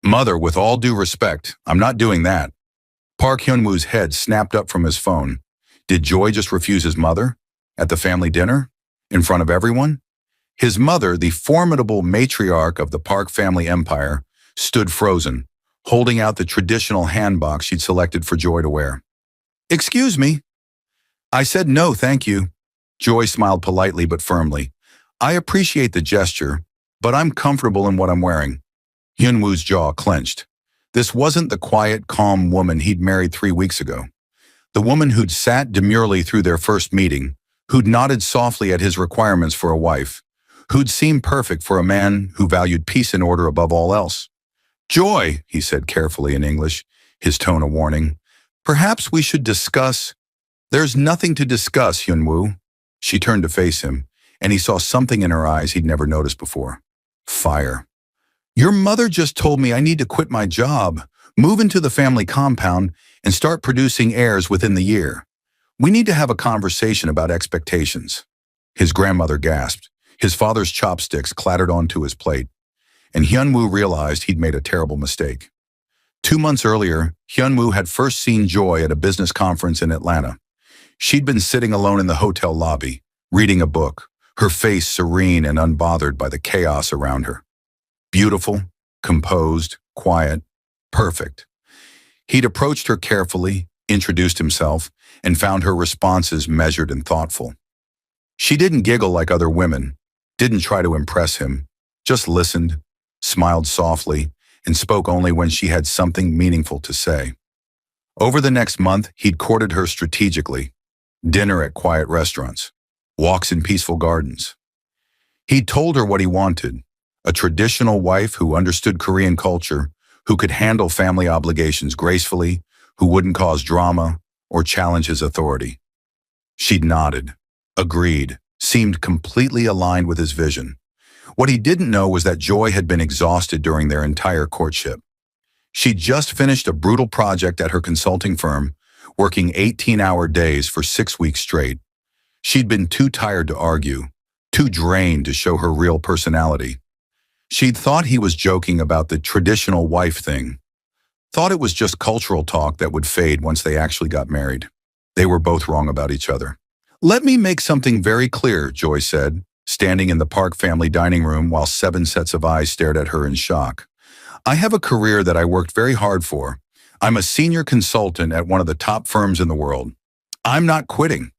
Mother, with all due respect, I'm not doing that. Park Hyun-woo's head snapped up from his phone. Did Joy just refuse his mother? At the family dinner? In front of everyone? His mother, the formidable matriarch of the Park family empire, stood frozen, holding out the traditional handbox she'd selected for Joy to wear. Excuse me. I said no, thank you. Joy smiled politely but firmly. I appreciate the gesture, but I'm comfortable in what I'm wearing. Hyun-woo's jaw clenched. This wasn't the quiet, calm woman he'd married 3 weeks ago. The woman who'd sat demurely through their first meeting, who'd nodded softly at his requirements for a wife, who'd seemed perfect for a man who valued peace and order above all else. Joy, he said carefully in English, his tone a warning. Perhaps we should discuss. There's nothing to discuss, Hyun-woo. She turned to face him, and he saw something in her eyes he'd never noticed before. Fire. Your mother just told me I need to quit my job, move into the family compound, and start producing heirs within the year. We need to have a conversation about expectations. His grandmother gasped. His father's chopsticks clattered onto his plate, and Hyun-woo realized he'd made a terrible mistake. 2 months earlier, Hyun-woo had first seen Joy at a business conference in Atlanta. She'd been sitting alone in the hotel lobby, reading a book, her face serene and unbothered by the chaos around her. Beautiful, composed, quiet, perfect. He'd approached her carefully, introduced himself, and found her responses measured and thoughtful. She didn't giggle like other women, didn't try to impress him, just listened, smiled softly, and spoke only when she had something meaningful to say. Over the next month, he'd courted her strategically. Dinner at quiet restaurants, walks in peaceful gardens. He'd told her what he wanted, a traditional wife who understood Korean culture, who could handle family obligations gracefully, who wouldn't cause drama or challenge his authority. She'd nodded, agreed, seemed completely aligned with his vision. What he didn't know was that Joy had been exhausted during their entire courtship. She'd just finished a brutal project at her consulting firm, working 18-hour days for 6 weeks straight. She'd been too tired to argue, too drained to show her real personality. She'd thought he was joking about the traditional wife thing, thought it was just cultural talk that would fade once they actually got married. They were both wrong about each other. Let me make something very clear, Joy said, standing in the Park family dining room while 7 sets of eyes stared at her in shock. I have a career that I worked very hard for. I'm a senior consultant at one of the top firms in the world. I'm not quitting.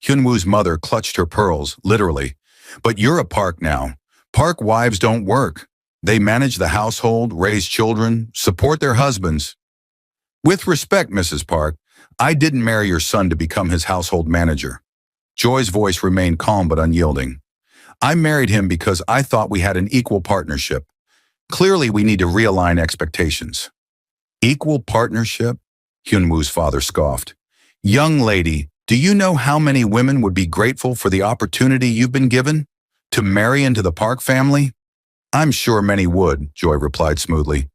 Hyun-woo's mother clutched her pearls, literally. But you're a Park now. Park wives don't work. They manage the household, raise children, support their husbands. With respect, Mrs. Park, I didn't marry your son to become his household manager. Joy's voice remained calm but unyielding. I married him because I thought we had an equal partnership. Clearly, we need to realign expectations. Equal partnership? Hyun-woo's father scoffed. Young lady, do you know how many women would be grateful for the opportunity you've been given? To marry into the Park family? I'm sure many would, Joy replied smoothly.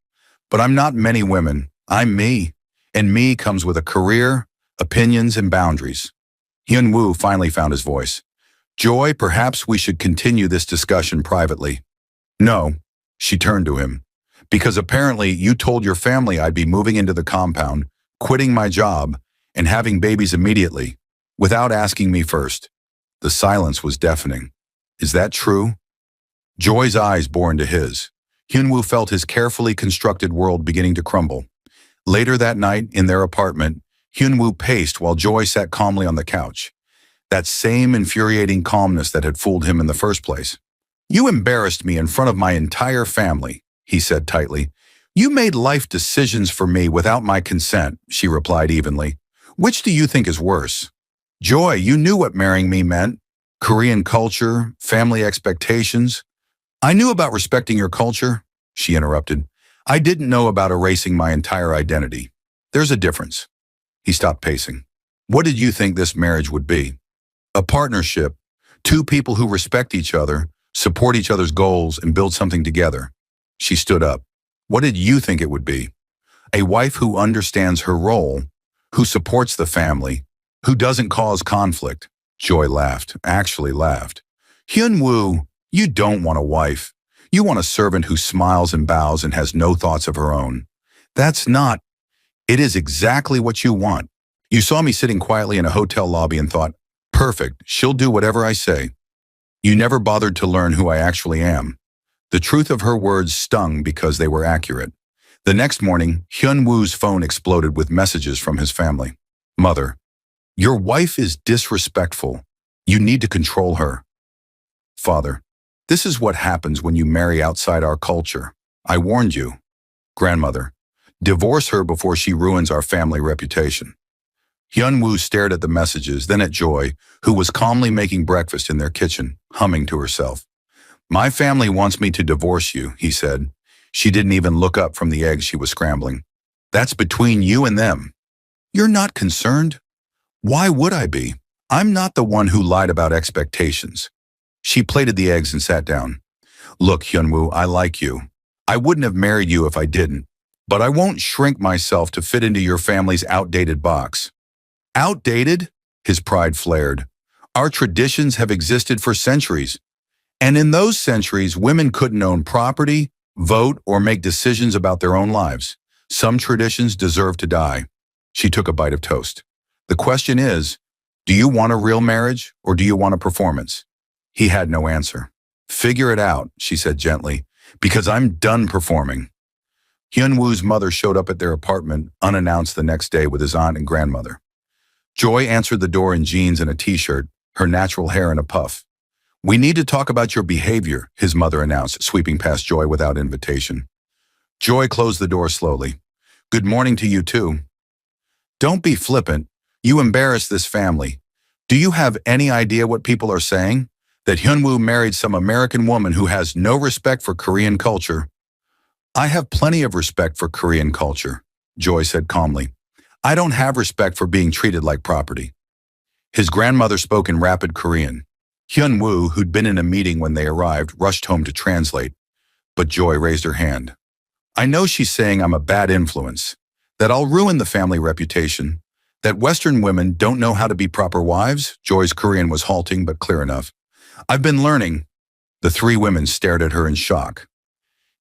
But I'm not many women. I'm me. And me comes with a career, opinions, and boundaries. Hyun-woo finally found his voice. Joy, perhaps we should continue this discussion privately. No, she turned to him. Because apparently you told your family I'd be moving into the compound, quitting my job, and having babies immediately, without asking me first. The silence was deafening. Is that true? Joy's eyes bore into his. Hyun-woo felt his carefully constructed world beginning to crumble. Later that night, in their apartment, Hyun-woo paced while Joy sat calmly on the couch. That same infuriating calmness that had fooled him in the first place. You embarrassed me in front of my entire family, he said tightly. You made life decisions for me without my consent, she replied evenly. Which do you think is worse? Joy, you knew what marrying me meant. Korean culture, family expectations. I knew about respecting your culture, she interrupted. I didn't know about erasing my entire identity. There's a difference. He stopped pacing. What did you think this marriage would be? A partnership, 2 people who respect each other, support each other's goals, and build something together. She stood up. What did you think it would be? A wife who understands her role, who supports the family, who doesn't cause conflict. Joy laughed, actually laughed. Hyun-woo, you don't want a wife. You want a servant who smiles and bows and has no thoughts of her own. That's not. It is exactly what you want. You saw me sitting quietly in a hotel lobby and thought, perfect, she'll do whatever I say. You never bothered to learn who I actually am. The truth of her words stung because they were accurate. The next morning, Hyun-woo's phone exploded with messages from his family. Mother, your wife is disrespectful. You need to control her. Father, this is what happens when you marry outside our culture. I warned you. Grandmother, divorce her before she ruins our family reputation. Hyun-woo stared at the messages, then at Joy, who was calmly making breakfast in their kitchen, humming to herself. My family wants me to divorce you, he said. She didn't even look up from the eggs she was scrambling. That's between you and them. You're not concerned? Why would I be? I'm not the one who lied about expectations. She plated the eggs and sat down. Look, Hyun-woo, I like you. I wouldn't have married you if I didn't, but I won't shrink myself to fit into your family's outdated box. Outdated? His pride flared. Our traditions have existed for centuries. And in those centuries, women couldn't own property, vote, or make decisions about their own lives. Some traditions deserve to die. She took a bite of toast. The question is, do you want a real marriage or do you want a performance? He had no answer. Figure it out, she said gently, because I'm done performing. Hyun-woo's mother showed up at their apartment unannounced the next day with his aunt and grandmother. Joy answered the door in jeans and a t-shirt, her natural hair in a puff. We need to talk about your behavior, his mother announced, sweeping past Joy without invitation. Joy closed the door slowly. Good morning to you too. Don't be flippant. You embarrass this family. Do you have any idea what people are saying? That Hyun-woo married some American woman who has no respect for Korean culture. I have plenty of respect for Korean culture, Joy said calmly. I don't have respect for being treated like property. His grandmother spoke in rapid Korean. Hyun-woo, who'd been in a meeting when they arrived, rushed home to translate, but Joy raised her hand. I know she's saying I'm a bad influence, that I'll ruin the family reputation, that Western women don't know how to be proper wives. Joy's Korean was halting but clear enough. I've been learning. The three women stared at her in shock.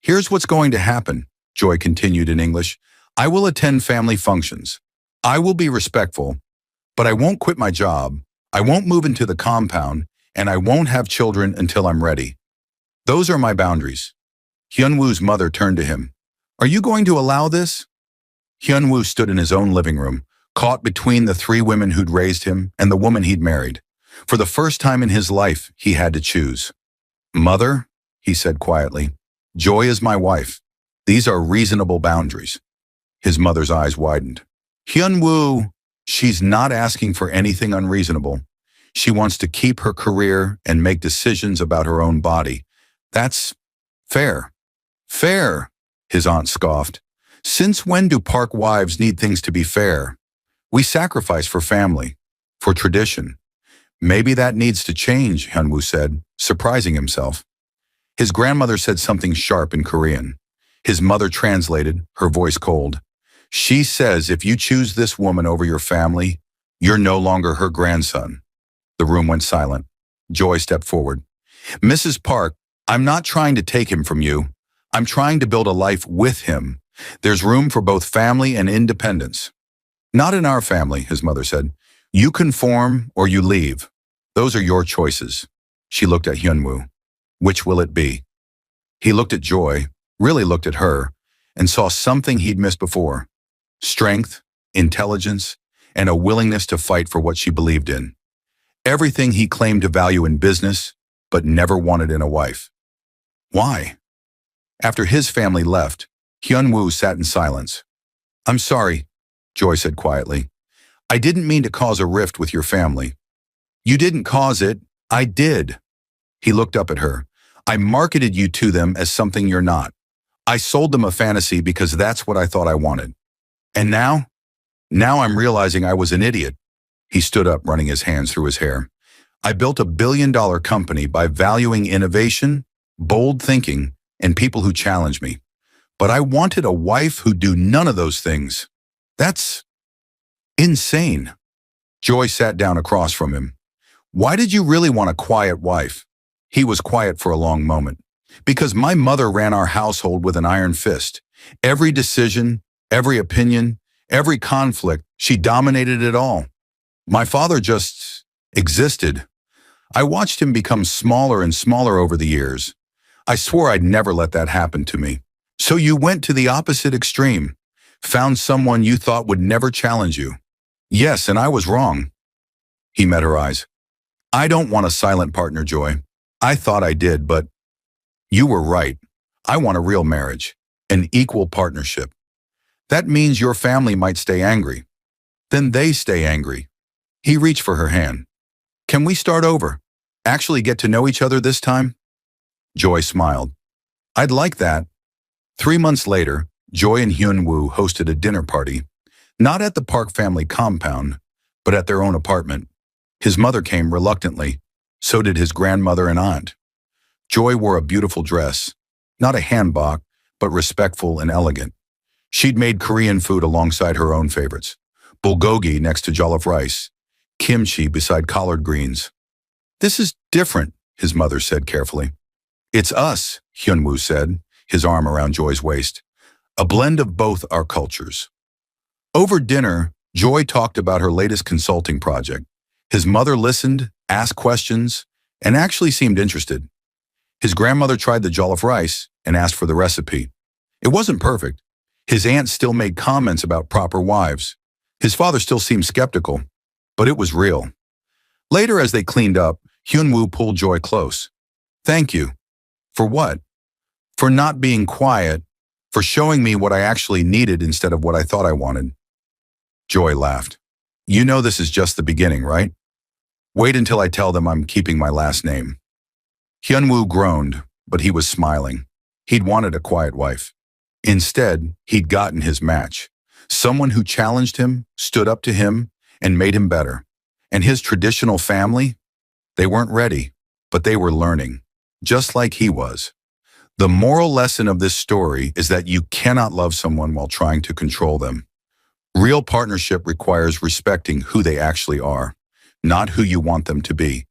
Here's what's going to happen, Joy continued in English. I will attend family functions. I will be respectful, but I won't quit my job. I won't move into the compound, and I won't have children until I'm ready. Those are my boundaries. Hyun-woo's mother turned to him. Are you going to allow this? Hyun-woo stood in his own living room, caught between the three women who'd raised him and the woman he'd married. For the first time in his life, he had to choose. Mother, he said quietly, Joy is my wife. These are reasonable boundaries. His mother's eyes widened. Hyun-woo, she's not asking for anything unreasonable. She wants to keep her career and make decisions about her own body. That's fair. Fair, his aunt scoffed. Since when do Park wives need things to be fair? We sacrifice for family, for tradition. Maybe that needs to change, Hyun-woo said, surprising himself. His grandmother said something sharp in Korean. His mother translated, her voice cold. She says if you choose this woman over your family, you're no longer her grandson. The room went silent. Joy stepped forward. Mrs. Park, I'm not trying to take him from you. I'm trying to build a life with him. There's room for both family and independence. Not in our family, his mother said. You conform or you leave. Those are your choices. She looked at Hyun-woo. Which will it be? He looked at Joy, really looked at her, and saw something he'd missed before. Strength, intelligence, and a willingness to fight for what she believed in. Everything he claimed to value in business, but never wanted in a wife. Why? After his family left, Hyun-woo sat in silence. I'm sorry, Joy said quietly. I didn't mean to cause a rift with your family. You didn't cause it, I did. He looked up at her. I marketed you to them as something you're not. I sold them a fantasy because that's what I thought I wanted. And now? Now I'm realizing I was an idiot. He stood up, running his hands through his hair. I built a billion-dollar company by valuing innovation, bold thinking, and people who challenge me. But I wanted a wife who'd do none of those things. That's insane. Joy sat down across from him. Why did you really want a quiet wife? He was quiet for a long moment. Because my mother ran our household with an iron fist. Every decision, every opinion, every conflict, she dominated it all. My father just existed. I watched him become smaller and smaller over the years. I swore I'd never let that happen to me. So you went to the opposite extreme, found someone you thought would never challenge you. Yes, and I was wrong. He met her eyes. I don't want a silent partner, Joy. I thought I did, but you were right. I want a real marriage, an equal partnership. That means your family might stay angry. Then they stay angry. He reached for her hand. Can we start over? Actually get to know each other this time? Joy smiled. I'd like that. 3 months later, Joy and Hyun-woo hosted a dinner party, not at the Park family compound, but at their own apartment. His mother came reluctantly. So did his grandmother and aunt. Joy wore a beautiful dress, not a hanbok, but respectful and elegant. She'd made Korean food alongside her own favorites. Bulgogi next to jollof rice, kimchi beside collard greens. This is different, his mother said carefully. It's us, Hyun-woo said, his arm around Joy's waist. A blend of both our cultures. Over dinner, Joy talked about her latest consulting project. His mother listened, asked questions, and actually seemed interested. His grandmother tried the jollof rice and asked for the recipe. It wasn't perfect. His aunt still made comments about proper wives. His father still seemed skeptical, but it was real. Later, as they cleaned up, Hyun-woo pulled Joy close. Thank you. For what? For not being quiet, for showing me what I actually needed instead of what I thought I wanted. Joy laughed. You know this is just the beginning, right? Wait until I tell them I'm keeping my last name. Hyun-woo groaned, but he was smiling. He'd wanted a quiet wife. Instead, he'd gotten his match. Someone who challenged him, stood up to him, and made him better. And his traditional family? They weren't ready, but they were learning, just like he was. The moral lesson of this story is that you cannot love someone while trying to control them. Real partnership requires respecting who they actually are, not who you want them to be.